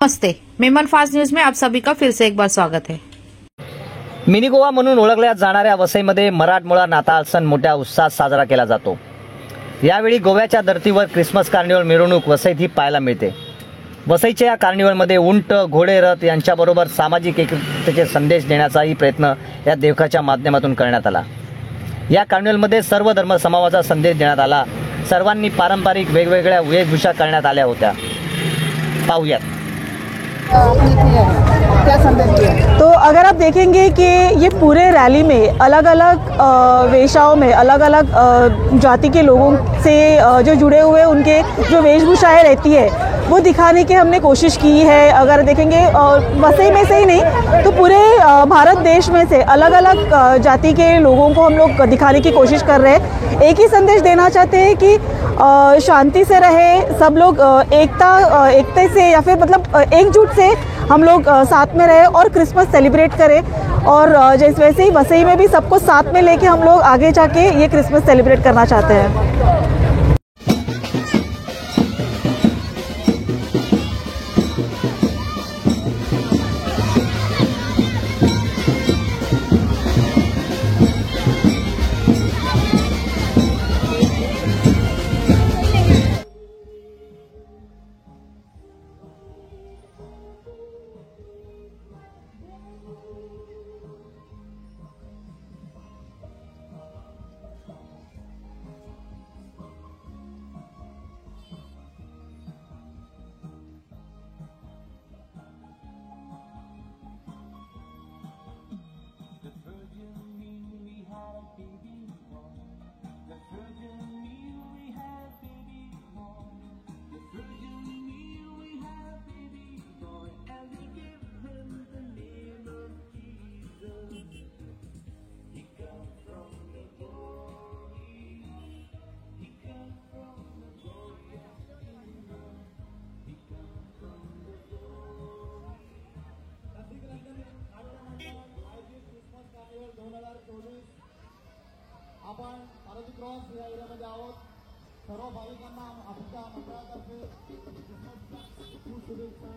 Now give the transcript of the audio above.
नमस्ते, Memon fast news में आप सभी का फिर से एक बार स्वागत है। मिनी गोवा म्हणून ओळखल्या जाणाऱ्या वसईमध्ये मराठमोळा नाताळ सण मोठ्या उत्साहात साजरा केला जातो। यावेळी गोव्याच्या धर्तीवर क्रिसमस कार्निवल मिरवणूक वसईत ही पाहायला मिळते। वसईच्या या कार्निवलमध्ये उंट, घोडे, रथ यांच्याबरोबर सामाजिक एकतेचे संदेश देण्याचाही प्रयत्न या देवकाच्या माध्यमातून करण्यात आला। या कार्निवलमध्ये सर्व धर्म समभावाचा संदेश देण्यात आला। सर्वांनी पारंपरिक वेगवेगळ्या वेशभूषा करण्यात आल्या होत्या। पाहूयात क्या संदेश दिया? तो अगर आप देखेंगे कि ये पूरे रैली में अलग अलग वेशाओं में अलग अलग जाति के लोगों से जो जुड़े हुए उनके जो वेशभूषाएं रहती है वो दिखाने की हमने कोशिश की है। अगर देखेंगे वसई में से ही नहीं तो पूरे भारत देश में से अलग अलग जाति के लोगों को हम लोग दिखाने की कोशिश कर रहे हैं। एक ही संदेश देना चाहते हैं कि शांति से रहे सब लोग, एकता से या फिर मतलब एकजुट से हम लोग साथ में रहे और क्रिसमस सेलिब्रेट करें। और जैसे वैसे ही वसई में भी सबको साथ में लेके हम लोग आगे जाके ये क्रिसमस सेलिब्रेट करना चाहते हैं। आपण पार्वती क्रॉस या एरियामध्ये आहोत। सर्व भाविकांना आमच्या मंडळातर्फे खूप शुभेच्छा।